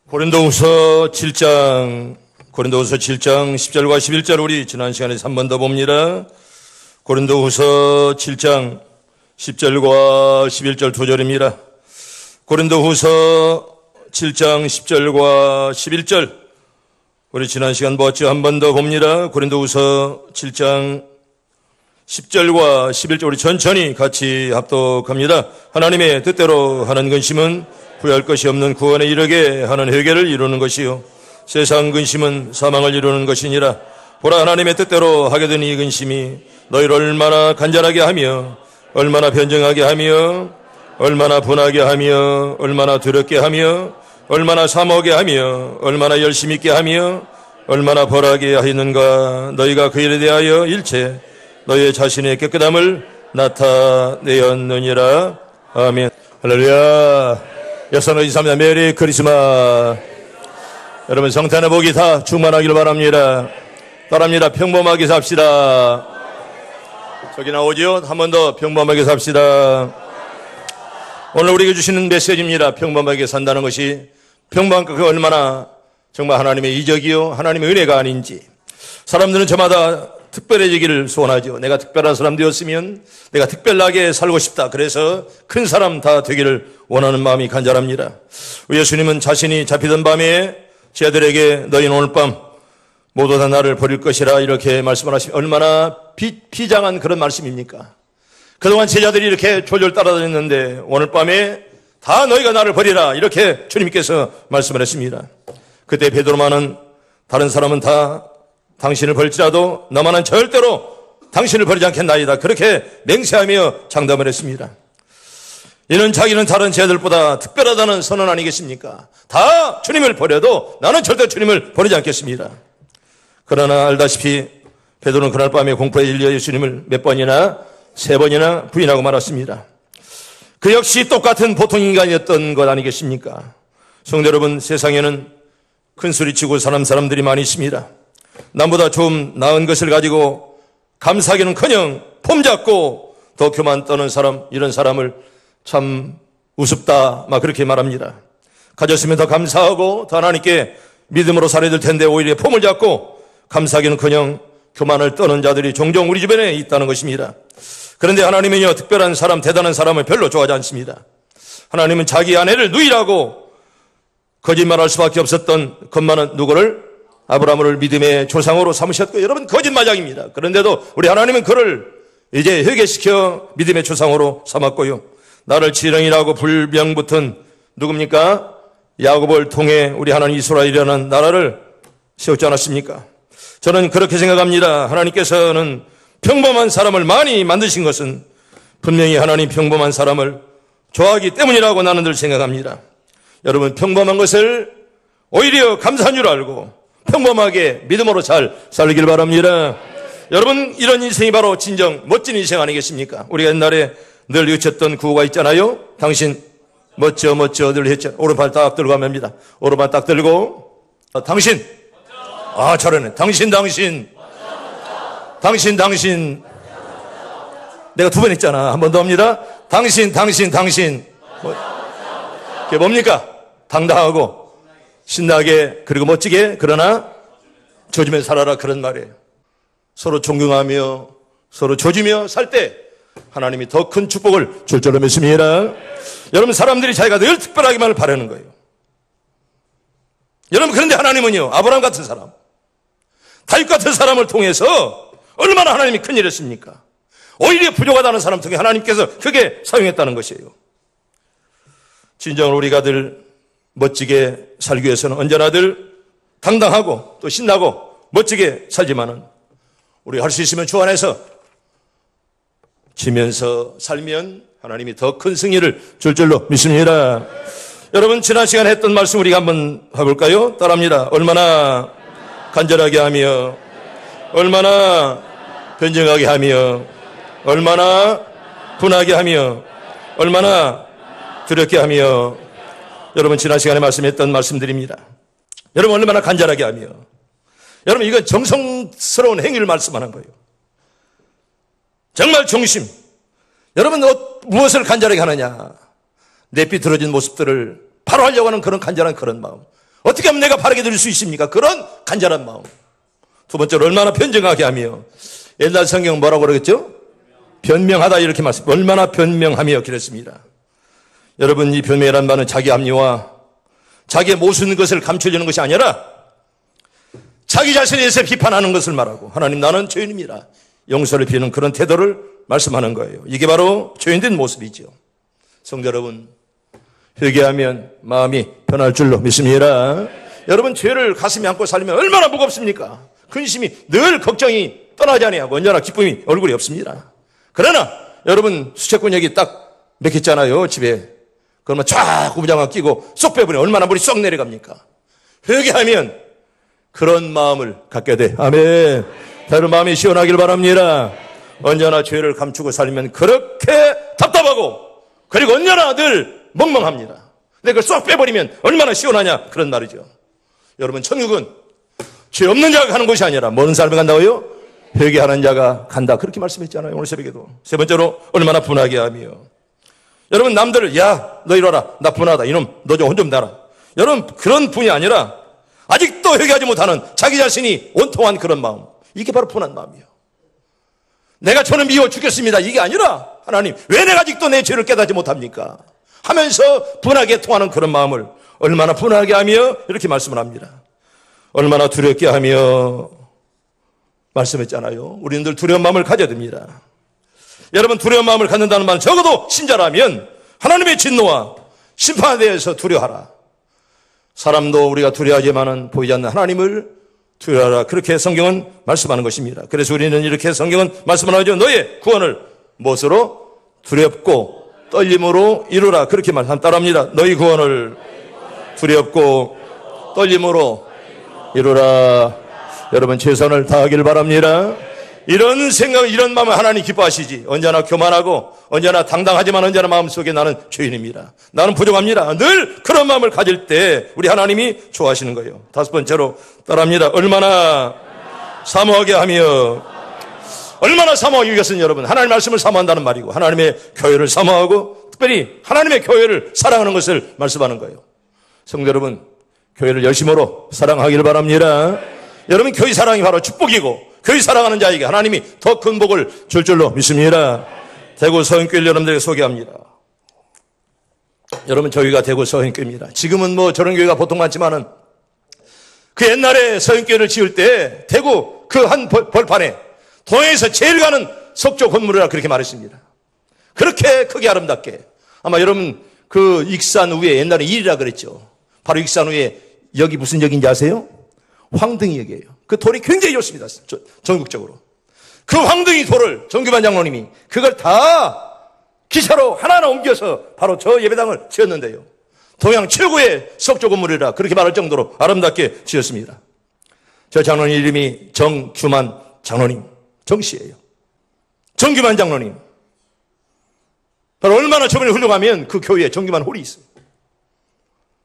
고린도후서 7장 10절과 11절 우리 지난 시간에 한 번 더 봅니다. 고린도후서 7장 10절과 11절 두 절입니다. 고린도후서 7장 10절과 11절 우리 지난 시간 보았죠? 한 번 더 봅니다. 고린도후서 7장 10절과 11절 우리 천천히 같이 합독합니다. 하나님의 뜻대로 하는 근심은 후회할 것이 없는 구원에 이르게 하는 회개를 이루는 것이요 세상 근심은 사망을 이루는 것이니라. 보라, 하나님의 뜻대로 하게 된 이 근심이 너희를 얼마나 간절하게 하며 얼마나 변정하게 하며 얼마나 분하게 하며 얼마나 두렵게 하며 얼마나 사모하게 하며 얼마나 열심히 있게 하며 얼마나 벌하게 하였는가. 너희가 그 일에 대하여 일체 너희의 자신의 깨끗함을 나타내었느니라. 아멘. 할렐루야. 여러분 감사합니다. 메리 크리스마스. 여러분 성탄의 복이 다 충만하기를 바랍니다. 따라합니다. 평범하게 삽시다. 저기 나오죠? 한 번 더 평범하게 삽시다. 오늘 우리에게 주시는 메시지입니다. 평범하게 산다는 것이 평범한 그 얼마나 정말 하나님의 이적이요 하나님의 은혜가 아닌지. 사람들은 저마다 특별해지기를 소원하죠. 내가 특별한 사람 되었으면 내가 특별하게 살고 싶다. 그래서 큰 사람 다 되기를 원하는 마음이 간절합니다. 우리 예수님은 자신이 잡히던 밤에 제 아들에게 너희는 오늘 밤 모두 다 나를 버릴 것이라 이렇게 말씀을 하시면 얼마나 비장한 그런 말씀입니까? 그동안 제자들이 이렇게 졸졸 따라다녔는데 오늘 밤에 다 너희가 나를 버리라 이렇게 주님께서 말씀을 했습니다. 그때 베드로만은 다른 사람은 다 당신을 버릴지라도 너만은 절대로 당신을 버리지 않겠나이다. 그렇게 맹세하며 장담을 했습니다. 이는 자기는 다른 제자들보다 특별하다는 선언 아니겠습니까? 다 주님을 버려도 나는 절대 주님을 버리지 않겠습니다. 그러나 알다시피 베드로는 그날 밤에 공포에 질려 예수님을 몇 번이나 3번이나 부인하고 말았습니다. 그 역시 똑같은 보통 인간이었던 것 아니겠습니까? 성도 여러분, 세상에는 큰 소리치고 사는 사람들이 많이 있습니다. 남보다 좀 나은 것을 가지고 감사하기는커녕 폼잡고 더 교만 떠는 사람, 이런 사람을 참 우습다 막 그렇게 말합니다. 가졌으면 더 감사하고 더 하나님께 믿음으로 살아야 될 텐데 오히려 폼을 잡고 감사하기는커녕 교만을 떠는 자들이 종종 우리 주변에 있다는 것입니다. 그런데 하나님은요, 특별한 사람, 대단한 사람을 별로 좋아하지 않습니다. 하나님은 자기 아내를 누이라고 거짓말할 수밖에 없었던 것 많은 누구를? 아브라함을 믿음의 조상으로 삼으셨고, 여러분 거짓말장입니다. 그런데도 우리 하나님은 그를 이제 회개시켜 믿음의 조상으로 삼았고요. 나를 지령이라고 불명붙은 누굽니까? 야곱을 통해 우리 하나님 이스라엘이라는 나라를 세웠지 않았습니까? 저는 그렇게 생각합니다. 하나님께서는 평범한 사람을 많이 만드신 것은 분명히 하나님 평범한 사람을 좋아하기 때문이라고 나는 늘 생각합니다. 여러분 평범한 것을 오히려 감사한 줄 알고 평범하게 믿음으로 잘 살기를 바랍니다. 여러분 이런 인생이 바로 진정 멋진 인생 아니겠습니까? 우리가 옛날에 늘 외쳤던 구호가 있잖아요. 당신 멋져 늘 했죠. 오른발 딱 들고 하면 합니다. 오른발 딱 들고 당신 잘하네. 당신 내가 2번 했잖아. 한 번 더 합니다. 당신 그게 뭡니까? 당당하고 신나게 그리고 멋지게 그러나 조지며 살아라 그런 말이에요. 서로 존경하며 서로 조지며 살 때 하나님이 더 큰 축복을 줄 줄로 믿습니다. 여러분 사람들이 자기가 늘 특별하기만을 바라는 거예요. 여러분 그런데 하나님은요 아브라함 같은 사람 다윗 같은 사람을 통해서 얼마나 하나님이 큰일을 했습니까? 오히려 부족하다는 사람 통해 하나님께서 크게 사용했다는 것이에요. 진정으로 우리가 늘 멋지게 살기 위해서는 언제나 늘 당당하고 또 신나고 멋지게 살지만은 우리가 할 수 있으면 주 안에서 지면서 살면 하나님이 더 큰 승리를 줄 줄로 믿습니다. 여러분 지난 시간에 했던 말씀 우리가 한번 해볼까요? 따라합니다. 얼마나 간절하게 하며 얼마나 변정하게 하며 얼마나 분하게 하며 얼마나 두렵게 하며 여러분 지난 시간에 말씀했던 말씀드립니다. 여러분 얼마나 간절하게 하며 여러분 이건 정성스러운 행위를 말씀하는 거예요. 정말 중심. 여러분 무엇을 간절하게 하느냐? 내비틀어진 모습들을 바로 하려고 하는 그런 간절한 그런 마음. 어떻게 하면 내가 바르게 드릴 수 있습니까? 그런 간절한 마음. 두 번째로 얼마나 변증하게 하며, 옛날 성경은 뭐라고 그러겠죠? 변명하다 이렇게 말씀. 얼마나 변명하며 그랬습니다. 여러분, 이 변명이란 말은 자기 합리와 자기의 모순 것을 감추려는 것이 아니라 자기 자신에 대해서 비판하는 것을 말하고, 하나님 나는 죄인입니다, 용서를 비는 그런 태도를 말씀하는 거예요. 이게 바로 죄인된 모습이죠. 성도 여러분, 회개하면 마음이 변할 줄로 믿습니다. 여러분, 죄를 가슴에 안고 살면 얼마나 무겁습니까? 근심이, 늘 걱정이 떠나지 아니하고 언제나 기쁨이 얼굴에 없습니다. 그러나 여러분, 수채권역이 딱 맥혔잖아요, 집에. 그러면 쫙 구부장을 끼고 쏙 빼버리면 얼마나 물이 쏙 내려갑니까? 회개하면 그런 마음을 갖게 돼. 아멘. 여러분, 마음이 시원하길 바랍니다. 언제나 죄를 감추고 살면 그렇게 답답하고, 그리고 언제나 늘 멍멍합니다. 근데 그걸 쏙 빼버리면 얼마나 시원하냐, 그런 말이죠. 여러분, 천국은 죄 없는 자가 가는 곳이 아니라 모든 사람이 간다고요? 회개하는 자가 간다, 그렇게 말씀했잖아요, 오늘 새벽에도. 세 번째로 얼마나 분하게 하며, 여러분, 남들을 야 너 이러라, 나 분하다, 이놈 너 좀 혼 좀 내라, 여러분, 그런 분이 아니라 아직도 회개하지 못하는 자기 자신이 원통한 그런 마음, 이게 바로 분한 마음이에요. 내가 저는 미워 죽겠습니다, 이게 아니라 하나님 왜 내가 아직도 내 죄를 깨닫지 못합니까 하면서 분하게 통하는 그런 마음을 얼마나 분하게 하며 이렇게 말씀을 합니다. 얼마나 두렵게 하며 말씀했잖아요. 우리는 늘 두려운 마음을 가져야 됩니다. 여러분, 두려운 마음을 갖는다는 말은 적어도 신자라면 하나님의 진노와 심판에 대해서 두려워하라. 사람도 우리가 두려워하지만은 보이지 않는 하나님을 두려워하라, 그렇게 성경은 말씀하는 것입니다. 그래서 우리는 이렇게 성경은 말씀을 하죠. 너의 구원을 무엇으로? 두렵고 떨림으로 이루라, 그렇게 말씀 따라합니다. 너희 구원을 두렵고 떨림으로 이루라. 여러분, 최선을 다하길 바랍니다. 이런 생각, 이런 마음을 하나님 기뻐하시지. 언제나 교만하고 언제나 당당하지만 언제나 마음속에 나는 죄인입니다, 나는 부족합니다, 늘 그런 마음을 가질 때 우리 하나님이 좋아하시는 거예요. 다섯 번째로 따라합니다. 얼마나 사모하게 하며. 얼마나 사모하기 위해서는 여러분, 하나님의 말씀을 사모한다는 말이고 하나님의 교회를 사모하고 특별히 하나님의 교회를 사랑하는 것을 말씀하는 거예요. 성도 여러분, 교회를 열심으로 사랑하기를 바랍니다. 여러분, 교회 사랑이 바로 축복이고 교회 사랑하는 자에게 하나님이 더 큰 복을 줄 줄로 믿습니다. 대구 서인교회를 여러분들에게 소개합니다. 여러분, 저희가 대구 서인교회입니다. 지금은 뭐 저런 교회가 보통 많지만은 그 옛날에 서인교회를 지을 때 대구 그 한 벌판에 동해에서 제일 가는 석조 건물이라 그렇게 말했습니다. 그렇게 크게 아름답게. 아마 여러분 그 익산 위에 옛날에 일이라 그랬죠. 바로 익산 위에 여기 무슨 역인지 아세요? 황등이역이에요. 그 돌이 굉장히 좋습니다, 전국적으로. 그 황등이 돌을 정규만 장로님이 그걸 다 기차로 하나하나 옮겨서 바로 저 예배당을 지었는데요. 동양 최고의 석조 건물이라 그렇게 말할 정도로 아름답게 지었습니다. 저 장로님 이름이 정규만 장로님, 정씨예요. 정규만 장로님. 바로 얼마나 저번에 훌륭하면 그 교회에 정규만 홀이 있어요.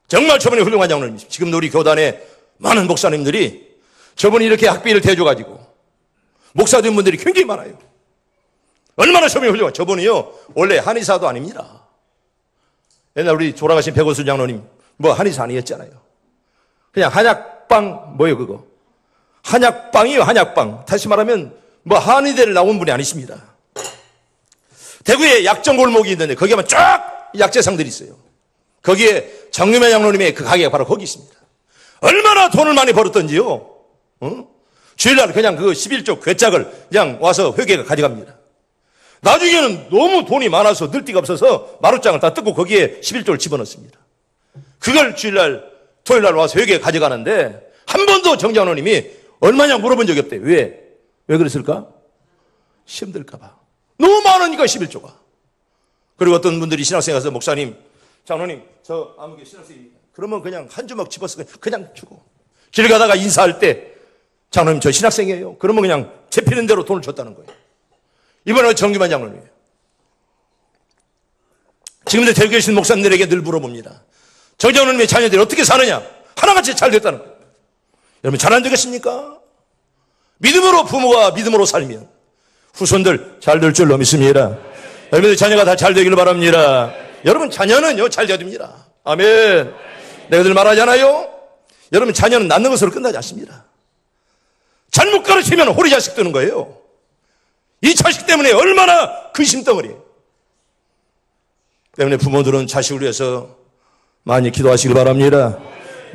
정말 저번에 훌륭한 장로님이십니다. 지금도 우리 교단에 많은 목사님들이 저분이 이렇게 학비를 대줘가지고 목사된 분들이 굉장히 많아요. 얼마나 저분이 훌륭한. 저분이요 원래 한의사도 아닙니다. 옛날 우리 돌아가신 백오순 장로님 뭐 한의사 아니었잖아요. 그냥 한약방 뭐예요 그거, 한약방이요, 한약방. 다시 말하면 뭐 한의대를 나온 분이 아니십니다. 대구에 약정 골목이 있는데 거기 가면 쫙 약재상들이 있어요. 거기에 정유매 장로님의 그 가게가 바로 거기 있습니다. 얼마나 돈을 많이 벌었던지요. 주일날 그냥 그 11조 괴짝을 그냥 와서 회계가 가져갑니다. 나중에는 너무 돈이 많아서 늘 데가 없어서 마루장을 다 뜯고 거기에 11조를 집어넣습니다. 그걸 주일날 토요일날 와서 회계가 가져가는데 한 번도 정 장로님이 얼마냐 물어본 적이 없대요. 왜 그랬을까? 시험 들까봐. 너무 많으니까 11조가. 그리고 어떤 분들이 신학생에 가서 목사님, 장로님 저 아무개 신학생입니다. 그러면 그냥 한 주먹 집어서 그냥 주고, 길 가다가 인사할 때 장로님 저 신학생이에요. 그러면 그냥 잡히는 대로 돈을 줬다는 거예요. 이번에 정규만 장로님이에요. 지금도 대구에 계신 목사님들에게 늘 물어봅니다. 정 장로님의 자녀들이 어떻게 사느냐? 하나같이 잘 됐다는 거예요. 여러분 잘 안 되겠습니까? 믿음으로 부모가 믿음으로 살면 후손들 잘 될 줄로 믿습니다. 여러분들 자녀가 다 잘 되기를 바랍니다. 여러분 자녀는요 잘 돼야 됩니다. 아멘. 내가 늘 말하잖아요. 여러분 자녀는 낳는 것으로 끝나지 않습니다. 잘못 가르치면 호리 자식 되는 거예요. 이 자식 때문에 얼마나 근심덩어리. 때문에 부모들은 자식을 위해서 많이 기도하시길 바랍니다.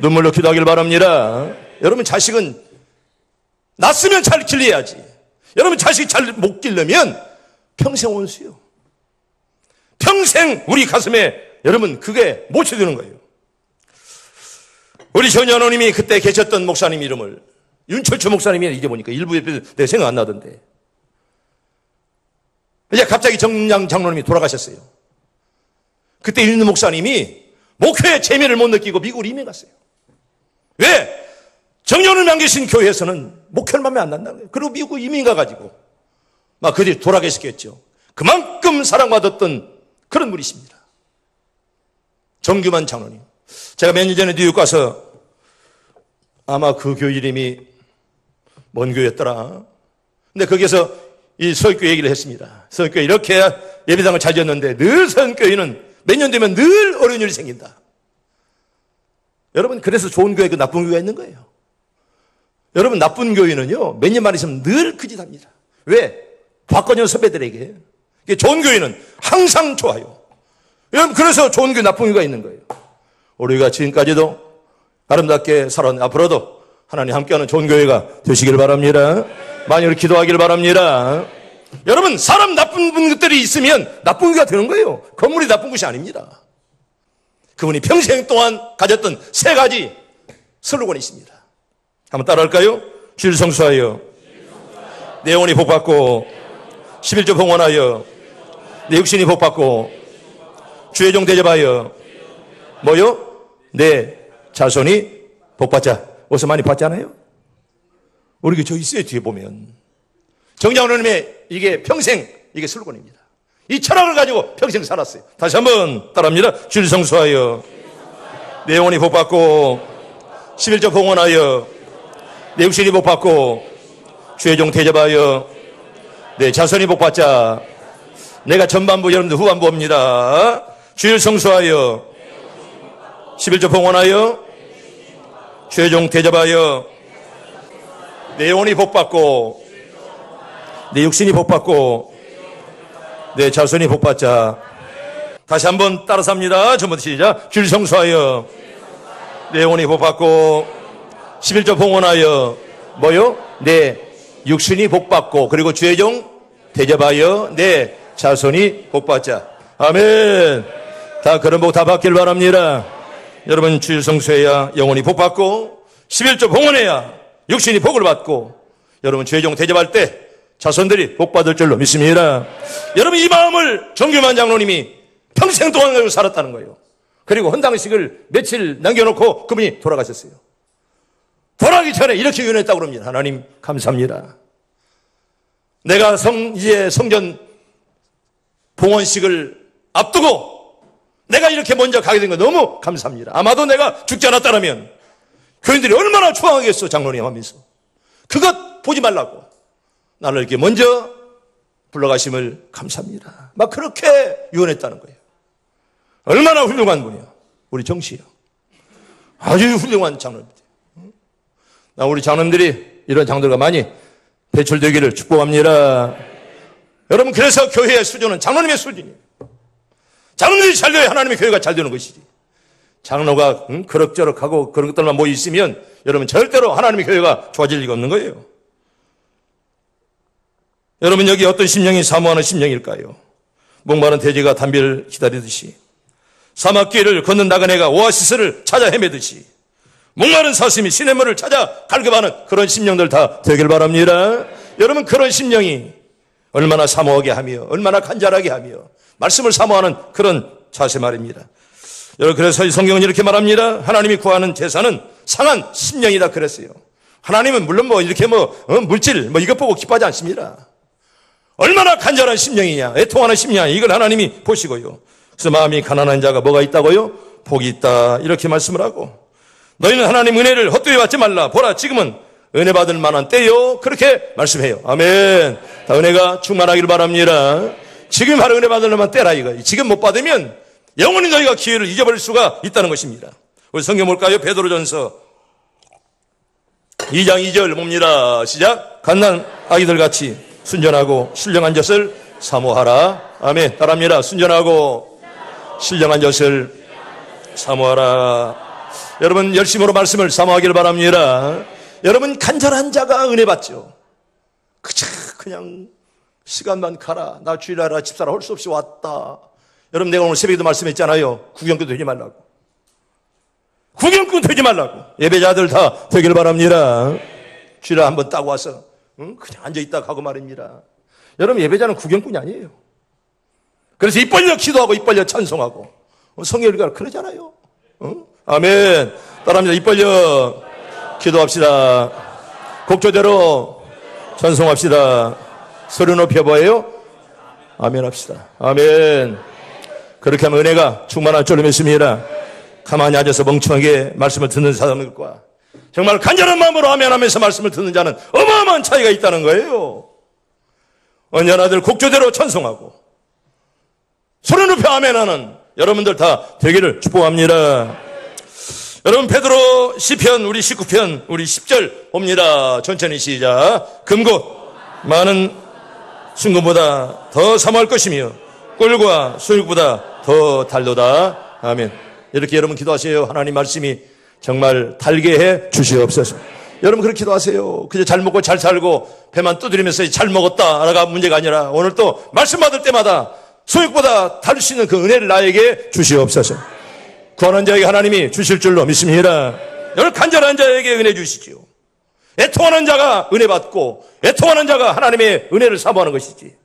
눈물로 기도하길 바랍니다. 여러분 자식은 낳았으면 잘 길러야지. 여러분 자식 잘 못 길르면 평생 원수요. 평생 우리 가슴에 여러분 그게 묻혀드는 거예요. 우리 전현호님이 그때 계셨던 목사님 이름을 윤철초 목사님이 이제 보니까 일부에 내 생각 안 나던데. 이제 갑자기 정량 장로님이 돌아가셨어요. 그때 있는 목사님이 목회의 재미를 못 느끼고 미국으로 이민 갔어요. 왜? 정년을 남기신 교회에서는 목회를 마음에 안 난다는 거예요. 그리고 미국 이민 가가지고 막 그들이 돌아가셨겠죠. 그만큼 사랑받았던 그런 분이십니다. 정규만 장로님. 제가 몇 년 전에 뉴욕 가서 아마 그 교회 이름이 뭔 교회였더라. 근데 거기서 이 서울교회 얘기를 했습니다. 서울교회 이렇게 예배당을 잘 지었는데 늘 서울교회는 몇 년 되면 늘 어려운 일이 생긴다. 여러분 그래서 좋은 교회 그 나쁜 교회가 있는 거예요. 여러분 나쁜 교회는요 몇 년만 있으면 늘 그 짓 합니다. 왜? 박건영 선배들에게. 좋은 교회는 항상 좋아요. 여러분 그래서 좋은 교회 나쁜 교회가 있는 거예요. 우리가 지금까지도 아름답게 살아온 앞으로도 하나님 함께하는 좋은 교회가 되시길 바랍니다. 많이 우리 기도하길 바랍니다. 여러분 사람 나쁜 분들이 있으면 나쁜 교회가 되는 거예요. 건물이 나쁜 곳이 아닙니다. 그분이 평생 동안 가졌던 세 가지 슬로건이 있습니다. 한번 따라할까요? 주일 성수하여 내 영혼이 복받고 11조 봉헌하여 내 육신이 복받고 주의 종 대접하여 뭐요? 내 자손이 복받자. 어디서 많이 봤잖아요? 우리 저 있어요. 뒤에 보면 정장로님의 이게 평생 이게 슬로건입니다. 이 철학을 가지고 평생 살았어요. 다시 한번 따라합니다. 주일 성수하여 내 영혼이 복받고 11조 봉헌하여 내 육신이 복받고 주의 종 대접하여 내 자손이 복받자. 내가 전반부 여러분들 후반부입니다. 주일 성수하여 11조 봉헌하여 주의 종 대접하여 내 영혼이 복받고 내 육신이 복받고 내 자손이 복받자. 다시 한번 따라서 합니다. 전부터 시작. 주일 성수하여 내 영혼이 복받고 11조 봉헌하여 뭐요? 내 육신이 복받고 그리고 주의 종 대접하여 내 자손이 복받자. 아멘. 다 그런 복 다 받길 바랍니다. 여러분 주일 성수해야 영혼이 복받고 11조 봉헌해야 육신이 복을 받고 여러분 주의 종 대접할 때 자손들이 복받을 줄로 믿습니다. 여러분 이 마음을 정규만 장로님이 평생 동안 가지고 살았다는 거예요. 그리고 헌당식을 며칠 남겨놓고 그분이 돌아가셨어요. 돌아가기 전에 이렇게 유언했다고 그럽니다. 하나님 감사합니다. 내가 이제 성전 봉헌식을 앞두고 내가 이렇게 먼저 가게 된 거 너무 감사합니다. 아마도 내가 죽지 않았다면 교인들이 얼마나 추앙하겠어 장로님 하면서. 그것 보지 말라고 나를 이렇게 먼저 불러가심을 감사합니다. 막 그렇게 유언했다는 거예요. 얼마나 훌륭한 분이야. 우리 정씨요. 아주 훌륭한 장로입니다. 나 우리 장로님들이 이런 장로들과 많이 배출되기를 축복합니다. 여러분 그래서 교회의 수준은 장로님의 수준이에요. 장로님이 잘 돼야 하나님의 교회가 잘 되는 것이지. 장로가 그럭저럭하고 그런 것들만 모여 있으면 여러분 절대로 하나님의 교회가 좋아질 리가 없는 거예요. 여러분 여기 어떤 심령이 사모하는 심령일까요? 목마른 돼지가 담비를 기다리듯이 사막길을 걷는 나그네가 오아시스를 찾아 헤매듯이 목마른 사슴이 시냇물을 찾아 갈급하는 그런 심령들 다 되길 바랍니다. 여러분 그런 심령이 얼마나 사모하게 하며 얼마나 간절하게 하며 말씀을 사모하는 그런 자세 말입니다. 여러분 그래서 성경은 이렇게 말합니다. 하나님이 구하는 제사는 상한 심령이다 그랬어요. 하나님은 물론 이렇게 물질 이것 보고 기뻐하지 않습니다. 얼마나 간절한 심령이냐 애통하는 심령이냐 이걸 하나님이 보시고요. 그래서 마음이 가난한 자가 뭐가 있다고요? 복이 있다 이렇게 말씀을 하고 너희는 하나님 은혜를 헛되이 받지 말라. 보라 지금은 은혜 받을 만한 때요. 그렇게 말씀해요. 아멘. 다 은혜가 충만하기를 바랍니다. 지금 바로 은혜 받을 만한 때라 이거. 지금 못 받으면 영원히 너희가 기회를 잊어버릴 수가 있다는 것입니다. 우리 성경 볼까요? 베드로전서 2장 2절 봅니다. 시작. 갓난 아기들 같이 순전하고 신령한 젖을 사모하라. 아멘. 따라합니다. 순전하고 신령한 젖을 사모하라. 여러분 열심으로 말씀을 사모하기를 바랍니다. 여러분 간절한 자가 은혜 받죠. 그냥 시간만 가라. 나 주일하라 집사라 할 수 없이 왔다. 여러분 내가 오늘 새벽에도 말씀했잖아요. 구경꾼 되지 말라고. 구경꾼 되지 말라고. 예배자들 다 되길 바랍니다. 주일날 한번 따고 와서 그냥 앉아있다 가고 말입니다. 여러분 예배자는 구경꾼이 아니에요. 그래서 입 벌려 기도하고 입 벌려 찬송하고 성경일가 그러잖아요. 아멘. 따라합니다. 입 벌려 기도합시다. 곡조대로 찬송합시다. 소리 높여 보여요? 아멘 합시다. 아멘. 그렇게 하면 은혜가 충만할 줄로 믿습니다. 가만히 앉아서 멍청하게 말씀을 듣는 사람들과 정말 간절한 마음으로 아멘하면서 말씀을 듣는 자는 어마어마한 차이가 있다는 거예요. 언제나들 곡조대로 찬송하고 소리 높여 아멘하는 여러분들 다 되기를 축복합니다. 여러분 베드로 시편 우리 19편 우리 10절 봅니다. 천천히 시작. 금곧 많은 순금보다 더 사모할 것이며 꿀과 수육보다 더 달도다. 아멘. 이렇게 여러분 기도하세요. 하나님 말씀이 정말 달게 해 주시옵소서. 여러분 그렇게 기도하세요. 그저 잘 먹고 잘 살고 배만 두드리면서 잘 먹었다가 문제가 아니라 오늘 또 말씀 받을 때마다 수육보다 다를 수 있는 그 은혜를 나에게 주시옵소서. 구하는 자에게 하나님이 주실 줄로 믿습니다. 여러분 간절한 자에게 은혜 주시지요. 애통하는 자가 은혜 받고 애통하는 자가 하나님의 은혜를 사모하는 것이지.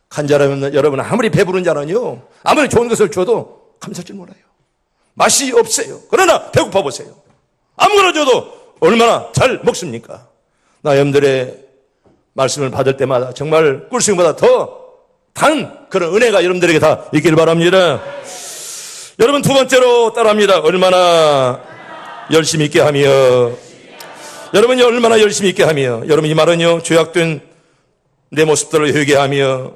간절하면 여러분 아무리 배부른 자는요 아무리 좋은 것을 줘도 감사할 줄 몰라요. 맛이 없어요. 그러나 배고파 보세요. 아무거나 줘도 얼마나 잘 먹습니까? 나 여러분들의 말씀을 받을 때마다 정말 꿀수육보다 더 단 그런 은혜가 여러분들에게 다 있길 바랍니다. 여러분 두 번째로 따라합니다. 얼마나 열심히 있게 하며 여러분이 얼마나 열심히 있게 하며 여러분 이 말은요 죄악된 내 모습들을 회개하며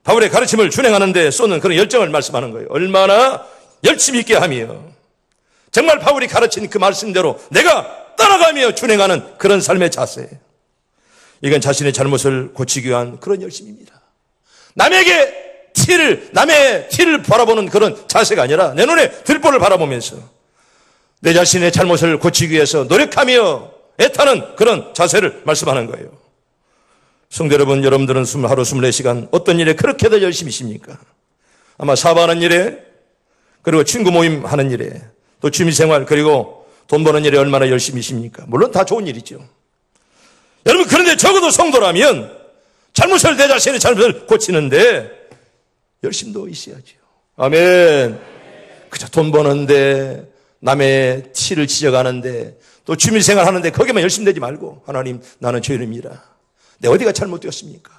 바울의 가르침을 준행하는 데 쏟는 그런 열정을 말씀하는 거예요. 얼마나 열심히 있게 하며 정말 바울이 가르친 그 말씀대로 내가 따라가며 준행하는 그런 삶의 자세. 이건 자신의 잘못을 고치기 위한 그런 열심입니다. 남의 티를 바라보는 그런 자세가 아니라 내 눈에 들보를 바라보면서 내 자신의 잘못을 고치기 위해서 노력하며 애타는 그런 자세를 말씀하는 거예요. 성도 여러분, 여러분들은 하루 24시간 어떤 일에 그렇게들 열심히십니까? 아마 사업하는 일에 그리고 친구 모임 하는 일에 또 취미생활 그리고 돈 버는 일에 얼마나 열심히십니까? 물론 다 좋은 일이죠. 여러분 그런데 적어도 성도라면 내 자신의 잘못을 고치는데 열심도 있어야죠. 아멘. 그저 돈 버는데 남의 티를 지적하는데 또 취미생활 하는데 거기만 열심히 되지 말고 하나님 나는 죄인입니다. 내 어디가 잘못되었습니까?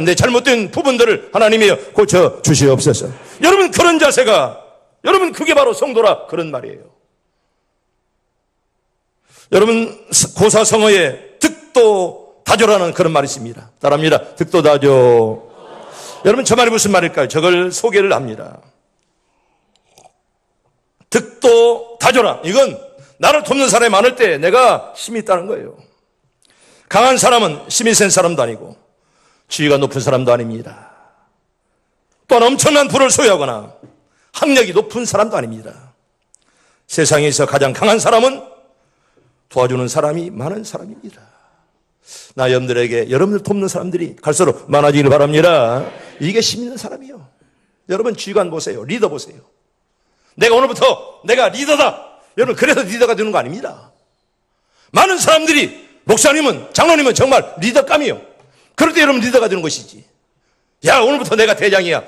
내 잘못된 부분들을 하나님이 고쳐 주시옵소서. 여러분 그런 자세가 여러분 그게 바로 성도라 그런 말이에요. 여러분 고사성어에 득도 다조라는 그런 말이 있습니다. 따라합니다. 득도 다조. 여러분 저 말이 무슨 말일까요? 저걸 소개를 합니다. 득도 다조라. 이건 나를 돕는 사람이 많을 때 내가 힘이 있다는 거예요. 강한 사람은 힘이 센 사람도 아니고 지위가 높은 사람도 아닙니다. 또한 엄청난 부를 소유하거나 학력이 높은 사람도 아닙니다. 세상에서 가장 강한 사람은 도와주는 사람이 많은 사람입니다. 나 여러분들에게 여러분들 돕는 사람들이 갈수록 많아지길 바랍니다. 이게 힘 있는 사람이요. 여러분 주관 보세요. 리더 보세요. 내가 오늘부터 내가 리더다. 여러분 그래서 리더가 되는 거 아닙니다. 많은 사람들이 목사님은 장로님은 정말 리더감이요. 그럴 때 여러분 리더가 되는 것이지. 야 오늘부터 내가 대장이야.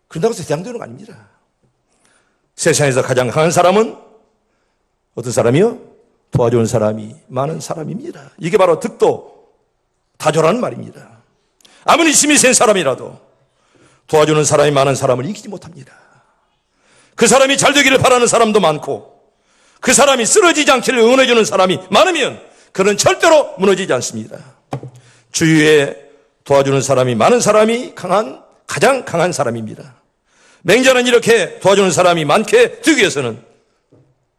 그런다고 해서 대장 되는 거 아닙니다. 세상에서 가장 강한 사람은 어떤 사람이요? 도와주는 사람이 많은 사람입니다. 이게 바로 득도 다조라는 말입니다. 아무리 힘이 센 사람이라도 도와주는 사람이 많은 사람을 이기지 못합니다. 그 사람이 잘 되기를 바라는 사람도 많고 그 사람이 쓰러지지 않기를 응원해주는 사람이 많으면 그는 절대로 무너지지 않습니다. 주위에 도와주는 사람이 많은 사람이 가장 강한 사람입니다. 맹자는 이렇게 도와주는 사람이 많게 되기 위해서는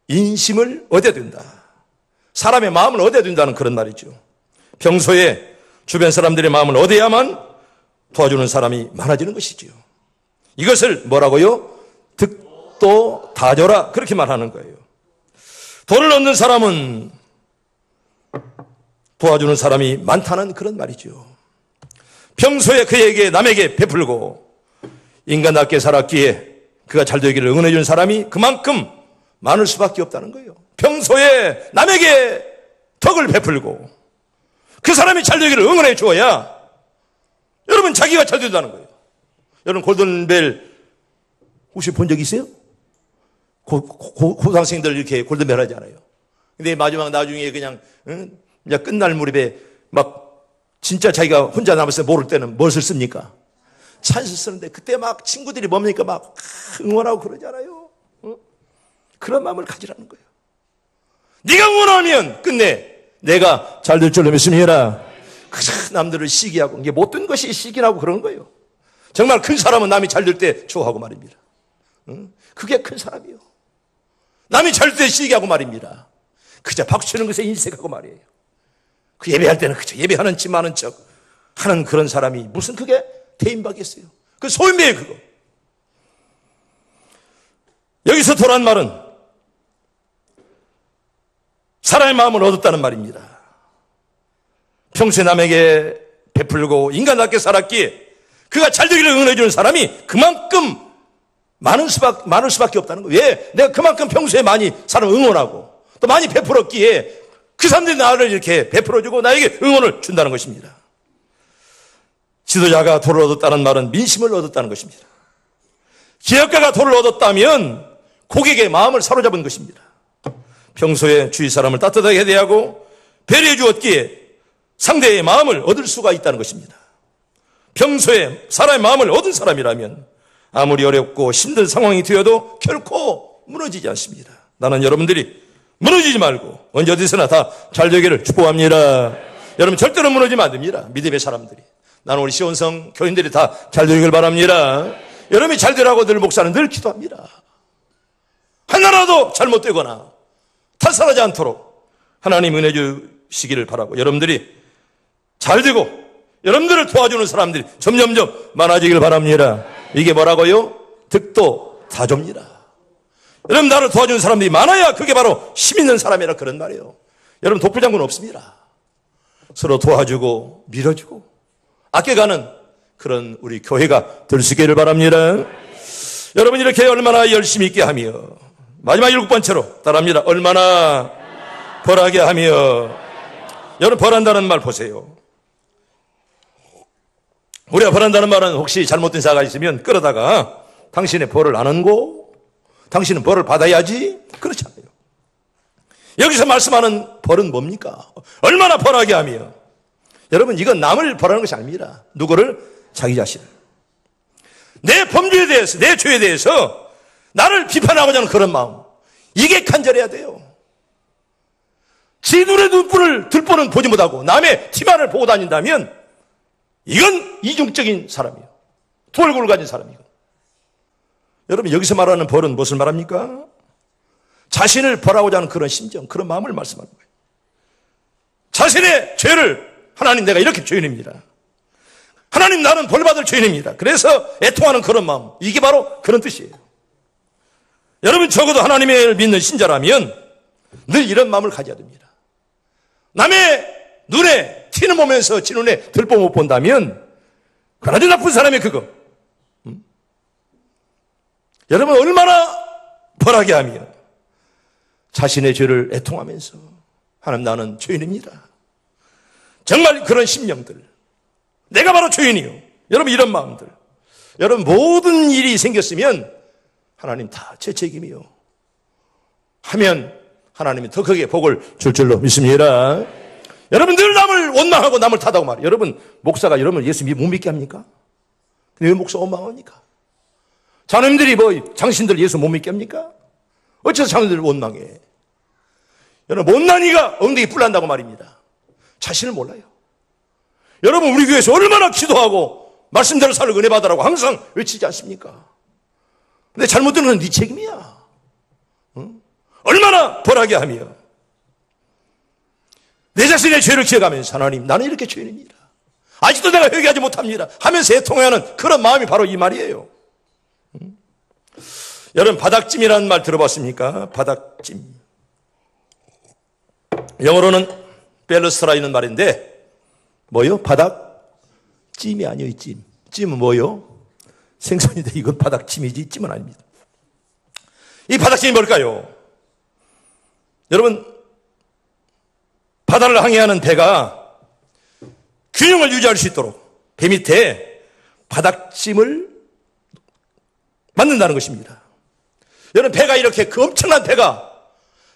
인심을 얻어야 된다. 사람의 마음을 얻어야 된다는 그런 말이죠. 평소에 주변 사람들의 마음을 얻어야만 도와주는 사람이 많아지는 것이지요. 이것을 뭐라고요? 득도 다줘라, 그렇게 말하는 거예요. 돈을 얻는 사람은 도와주는 사람이 많다는 그런 말이죠. 평소에 그에게 남에게 베풀고 인간답게 살았기에 그가 잘 되기를 응원해 주는 사람이 그만큼 많을 수밖에 없다는 거예요. 평소에 남에게 덕을 베풀고 그 사람이 잘 되기를 응원해 주어야 여러분 자기가 잘 된다는 거예요. 여러분 골든벨 혹시 본 적 있어요? 고등학생들 이렇게 골든벨 하잖아요. 근데 마지막 나중에 그냥 이제 끝날 무렵에 막 진짜 자기가 혼자 남았을 때 모를 때는 무엇을 씁니까? 찬스 쓰는데 그때 막 친구들이 뭡니까? 막 응원하고 그러잖아요. 그런 마음을 가지라는 거예요. 네가 응원하면 끝내 내가 잘 될 줄로 믿습니다. 그저 남들을 시기하고 이게 못된 것이 시기라고 그러는 거예요. 정말 큰 사람은 남이 잘 될 때 좋아하고 말입니다. 그게 큰 사람이에요. 남이 잘 될 때 시기하고 말입니다. 그저 박수 치는 것에 인색하고 말이에요. 그 예배할 때는 그저 예배하는 척 많은 척 하는 그런 사람이 무슨 그게 대인박이었어요. 그 소인배예요, 그거. 여기서 도란 말은 사람의 마음을 얻었다는 말입니다. 평소에 남에게 베풀고 인간답게 살았기에 그가 잘 되기를 응원해주는 사람이 그만큼 많을 수밖에 없다는 거예요. 왜? 내가 그만큼 평소에 많이 사람을 응원하고 또 많이 베풀었기에 그 사람들이 나를 이렇게 베풀어주고 나에게 응원을 준다는 것입니다. 지도자가 도를 얻었다는 말은 민심을 얻었다는 것입니다. 기업가가 도를 얻었다면 고객의 마음을 사로잡은 것입니다. 평소에 주위 사람을 따뜻하게 대하고 배려해 주었기에 상대의 마음을 얻을 수가 있다는 것입니다. 평소에 사람의 마음을 얻은 사람이라면 아무리 어렵고 힘든 상황이 되어도 결코 무너지지 않습니다. 나는 여러분들이 무너지지 말고 언제 어디서나 다 잘 되기를 축복합니다. 여러분 절대로 무너지면 안 됩니다. 믿음의 사람들이. 나는 우리 시온성 교인들이 다 잘 되기를 바랍니다. 여러분이 잘 되라고 늘 목사는 늘 기도합니다. 하나라도 잘못되거나 탈선하지 않도록 하나님 은혜 주시기를 바라고 여러분들이 잘 되고 여러분들을 도와주는 사람들이 점점점 많아지길 바랍니다. 이게 뭐라고요? 득도 다줍니다. 여러분 나를 도와주는 사람들이 많아야 그게 바로 힘 있는 사람이라 그런 말이에요. 여러분 독불장군 없습니다. 서로 도와주고 밀어주고 아껴가는 그런 우리 교회가 될 수 있기를 바랍니다. 여러분 이렇게 얼마나 열심히 있게 하며 마지막 7번째로 따라합니다. 얼마나 벌하게 하며. 여러분 벌한다는 말 보세요. 우리가 벌한다는 말은 혹시 잘못된 사가 있으면 끌어다가 당신의 벌을 안 얹고 당신은 벌을 받아야지 그렇지 않아요. 여기서 말씀하는 벌은 뭡니까? 얼마나 벌하게 하며. 여러분 이건 남을 벌하는 것이 아닙니다. 누구를? 자기 자신을. 내 범죄에 대해서 내 죄에 대해서 나를 비판하고자 하는 그런 마음, 이게 간절해야 돼요. 지 눈의 눈물을 들보는 보지 못하고 남의 티만을 보고 다닌다면 이건 이중적인 사람이에요. 두 얼굴을 가진 사람이에요. 여러분 여기서 말하는 벌은 무엇을 말합니까? 자신을 벌하고자 하는 그런 심정, 그런 마음을 말씀하는 거예요. 자신의 죄를 하나님 내가 이렇게 죄인입니다. 하나님 나는 벌받을 죄인입니다. 그래서 애통하는 그런 마음, 이게 바로 그런 뜻이에요. 여러분 적어도 하나님을 믿는 신자라면 늘 이런 마음을 가져야 됩니다. 남의 눈에 티는 보면서 지 눈에 들보 못 본다면 그나마 나쁜 사람이 그거. 여러분 얼마나 벌하게 하며 자신의 죄를 애통하면서 하나님 나는 죄인입니다. 정말 그런 심령들, 내가 바로 죄인이요. 여러분 이런 마음들, 여러분 모든 일이 생겼으면 하나님 다 제 책임이요 하면 하나님이 더 크게 복을 줄 줄로 믿습니다. 여러분 늘 남을 원망하고 남을 탓하고 말이에요. 여러분 목사가 여러분 예수 못 믿게 합니까? 근데 왜 목사가 원망합니까? 자녀님들이 뭐 장신들 예수 못 믿게 합니까? 어째서 자녀들을 원망해? 여러분 못난 이가 엉덩이 뿔난다고 말입니다. 자신을 몰라요. 여러분 우리 교회에서 얼마나 기도하고 말씀대로 살고 은혜 받으라고 항상 외치지 않습니까? 근데 잘못된 건 네 책임이야. 얼마나 벌하게 하며. 내 자신의 죄를 기억하면서 하나님, 나는 이렇게 죄인입니다. 아직도 내가 회개하지 못합니다 하면서 애통해하는 그런 마음이 바로 이 말이에요. 여러분, 바닥짐이라는 말 들어봤습니까? 바닥짐. 영어로는 벨러스트라이는 말인데 뭐요? 바닥찜이 아니에요. 찜. 찜은 뭐요? 생선인데 이건 바닥찜이지 찜은 아닙니다. 이 바닥찜이 뭘까요? 여러분, 바다를 항해하는 배가 균형을 유지할 수 있도록 배 밑에 바닥찜을 만든다는 것입니다. 여러분, 배가 이렇게 그 엄청난 배가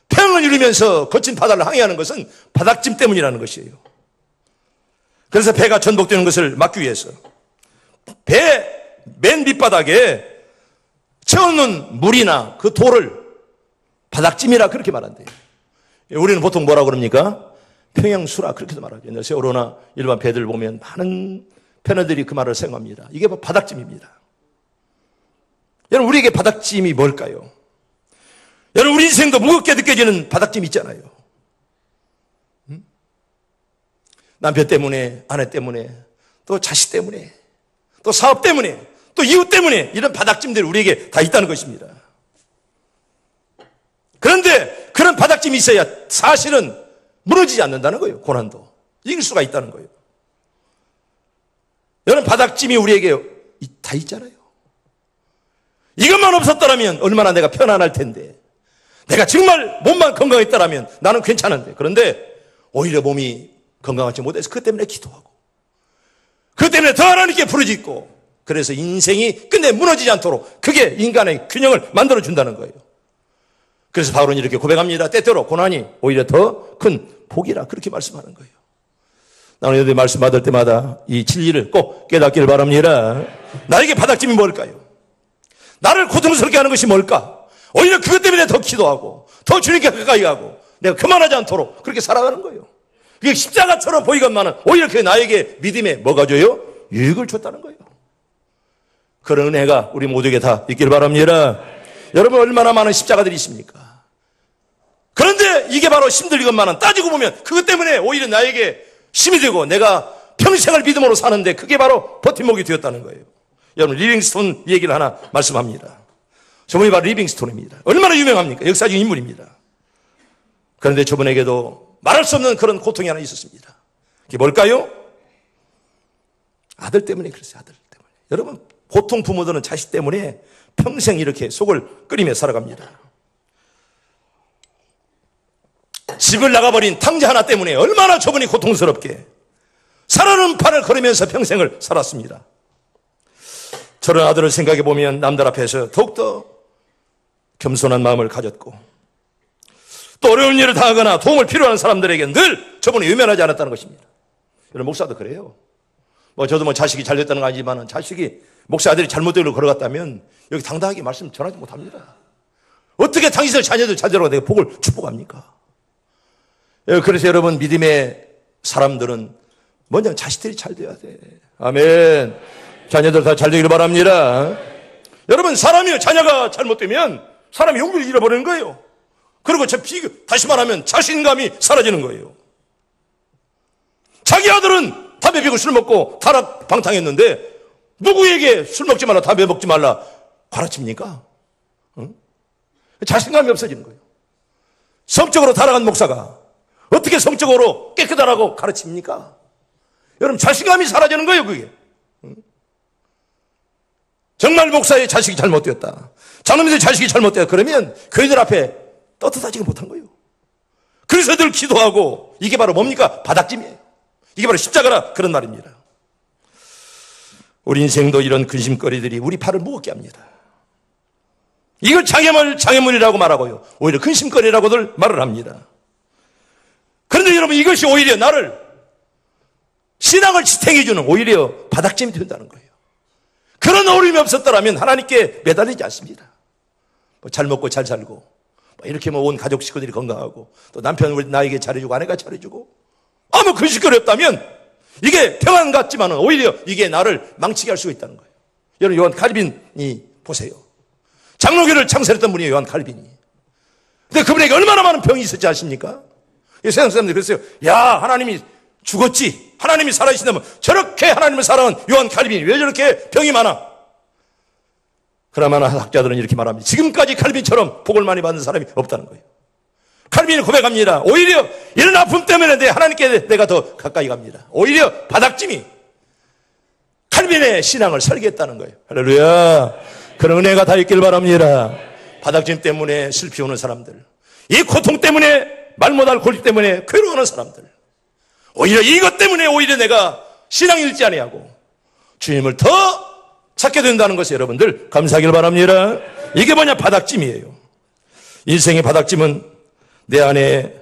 평을 이루면서 거친 바다를 항해하는 것은 바닥찜 때문이라는 것이에요. 그래서 배가 전복되는 것을 막기 위해서 배 맨 밑바닥에 채워놓는 물이나 그 돌을 바닥찜이라 그렇게 말한대요. 우리는 보통 뭐라고 그럽니까? 평양수라 그렇게도 말하죠. 세월호나 일반 배들 보면 많은 패널들이 그 말을 사용합니다. 이게 바닥찜입니다. 여러분, 우리에게 바닥찜이 뭘까요? 여러분, 우리 인생도 무겁게 느껴지는 바닥찜이 있잖아요. 남편 때문에, 아내 때문에, 또 자식 때문에, 또 사업 때문에, 또 이웃 때문에 이런 바닥찜들이 우리에게 다 있다는 것입니다. 그런데 그런 바닥찜이 있어야 사실은 무너지지 않는다는 거예요. 고난도 이길 수가 있다는 거예요. 여러분, 바닥찜이 우리에게 다 있잖아요. 이것만 없었더라면 얼마나 내가 편안할 텐데, 내가 정말 몸만 건강했더라면 나는 괜찮은데, 그런데 오히려 몸이 건강하지 못해서 그것 때문에 기도하고 그것 때문에 더 하나님께 부르짖고, 그래서 인생이 끝내 무너지지 않도록 그게 인간의 균형을 만들어준다는 거예요. 그래서 바울은 이렇게 고백합니다. 때때로 고난이 오히려 더 큰 복이라 그렇게 말씀하는 거예요. 나는 여러분들 말씀 받을 때마다 이 진리를 꼭 깨닫기를 바랍니다. 나에게 바닥짐이 뭘까요? 나를 고통스럽게 하는 것이 뭘까? 오히려 그것 때문에 더 기도하고 더 주님께 가까이 가고 내가 그만하지 않도록 그렇게 살아가는 거예요. 그게 십자가처럼 보이건만은 오히려 그게 나에게 믿음에 뭐가 줘요? 유익을 줬다는 거예요. 그런 은혜가 우리 모두에게 다 있길 바랍니다. 여러분, 얼마나 많은 십자가들이 있습니까? 그런데 이게 바로 힘들건만은 따지고 보면 그것 때문에 오히려 나에게 힘이 되고 내가 평생을 믿음으로 사는데 그게 바로 버팀목이 되었다는 거예요. 여러분, 리빙스톤 얘기를 하나 말씀합니다. 저분이 바로 리빙스톤입니다. 얼마나 유명합니까? 역사적 인물입니다. 그런데 저분에게도 말할 수 없는 그런 고통이 하나 있었습니다. 그게 뭘까요? 아들 때문에 그랬어요. 아들 때문에. 여러분, 보통 부모들은 자식 때문에 평생 이렇게 속을 끓이며 살아갑니다. 집을 나가버린 탕자 하나 때문에 얼마나 저분이 고통스럽게 살아는 판을 걸으면서 평생을 살았습니다. 저런 아들을 생각해 보면 남들 앞에서 더욱더 겸손한 마음을 가졌고, 또 어려운 일을 당하거나 도움을 필요한 사람들에게 늘 저분이 외면하지 않았다는 것입니다. 여러분, 목사도 그래요. 저도 자식이 잘 됐다는 건 아니지만 자식이 목사 아들이 잘못된 길로 걸어갔다면 여기 당당하게 말씀 전하지 못합니다. 어떻게 당신의 자녀들 잘 되라고 내가 복을 축복합니까? 그래서 여러분, 믿음의 사람들은 먼저 자식들이 잘 돼야 돼. 아멘. 자녀들 다 잘 되기를 바랍니다. 여러분, 사람이요, 자녀가 잘못되면 사람이 용기를 잃어버리는 거예요. 그리고 다시 말하면 자신감이 사라지는 거예요. 자기 아들은 담배 피우고 술 먹고 타락방탕했는데 누구에게 술 먹지 말라, 담배 먹지 말라 가르칩니까? 응? 자신감이 없어지는 거예요. 성적으로 타락한 목사가 어떻게 성적으로 깨끗하라고 가르칩니까? 여러분, 자신감이 사라지는 거예요, 그게. 응? 정말 목사의 자식이 잘못되었다, 장로님들 자식이 잘못되었다 그러면 교인들 앞에 떳떳하지 못한 거예요. 그래서 늘 기도하고, 이게 바로 뭡니까? 바닥짐이에요. 이게 바로 십자가라 그런 말입니다. 우리 인생도 이런 근심거리들이 우리 팔을 무겁게 합니다. 이걸 장애물이라고 말하고요, 오히려 근심거리라고들 말을 합니다. 그런데 여러분, 이것이 오히려 나를 신앙을 지탱해주는 오히려 바닥짐이 된다는 거예요. 그런 어려움이 없었더라면 하나님께 매달리지 않습니다. 잘 먹고 잘 살고 이렇게 온 가족 식구들이 건강하고 또 남편 우리 나에게 잘해주고 아내가 잘해주고 아무 근심거리 없다면 이게 평안 같지만은 오히려 이게 나를 망치게 할 수가 있다는 거예요. 여러분, 요한 칼빈이 보세요. 장로교를 창설했던 분이에요, 요한 칼빈이. 근데 그분에게 얼마나 많은 병이 있었지 아십니까? 세상 사람들이 그랬어요. 야, 하나님이 죽었지. 하나님이 살아계신다면 저렇게 하나님을 사랑한 요한 칼빈이 왜 저렇게 병이 많아? 그러나 학자들은 이렇게 말합니다. 지금까지 칼빈처럼 복을 많이 받는 사람이 없다는 거예요. 칼빈이 고백합니다. 오히려 이런 아픔 때문에 하나님께 내가 더 가까이 갑니다. 오히려 바닥짐이 칼빈의 신앙을 설계했다는 거예요. 할렐루야. 그런 은혜가 다 있길 바랍니다. 바닥짐 때문에 슬피 오는 사람들, 이 고통 때문에 말 못할 고집 때문에 괴로워하는 사람들, 오히려 이것 때문에 오히려 내가 신앙 잃지 아니하고 주님을 더 찾게 된다는 것을 여러분들 감사하길 바랍니다. 이게 뭐냐? 바닥짐이에요. 인생의 바닥짐은 내 안에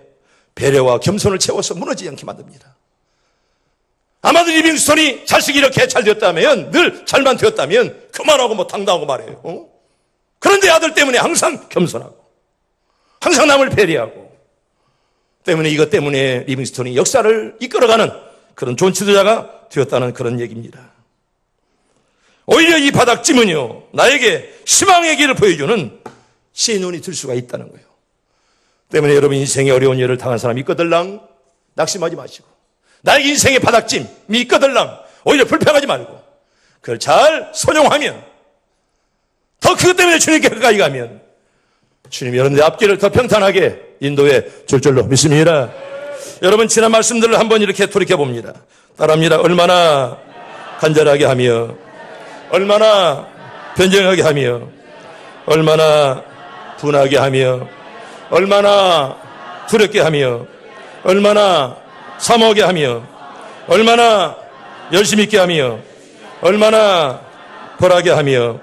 배려와 겸손을 채워서 무너지지 않게 만듭니다. 아마도 리빙스톤이 자식이 이렇게 잘 되었다면, 늘 잘만 되었다면 그만하고 뭐 당당하고 말해요. 그런데 아들 때문에 항상 겸손하고 항상 남을 배려하고, 때문에 이것 때문에 리빙스톤이 역사를 이끌어가는 그런 좋은 지도자가 되었다는 그런 얘기입니다. 오히려 이 바닥짐은요, 나에게 희망의 길을 보여주는 신눈이 들 수가 있다는 거예요. 때문에 여러분 인생에 어려운 일을 당한 사람이 있거들랑 낙심하지 마시고, 나에게 인생의 바닥짐이 있거들랑 오히려 불평하지 말고 그걸 잘 선용하면, 더 그것 때문에 주님께 가까이 가면 주님이 여러분의 앞길을 더 평탄하게 인도해 줄 줄로 믿습니다. 여러분 지난 말씀들을 한번 이렇게 돌이켜봅니다. 따라합니다. 얼마나 간절하게 하며, 얼마나 변정하게 하며, 얼마나 분하게 하며, 얼마나 두렵게 하며, 얼마나 사모하게 하며, 얼마나 열심히 있게 하며, 얼마나 벌하게 하며.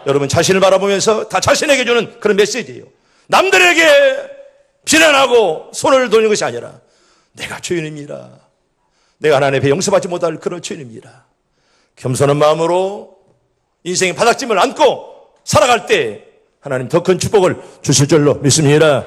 여러분 자신을 바라보면서 다 자신에게 주는 그런 메시지예요. 남들에게 비난하고 손을 돌리는 것이 아니라 내가 죄인입니다. 내가 하나님 앞에 용서받지 못할 그런 죄인입니다. 겸손한 마음으로 인생의 바닥짐을 안고 살아갈 때 하나님 더 큰 축복을 주실 줄로 믿습니다.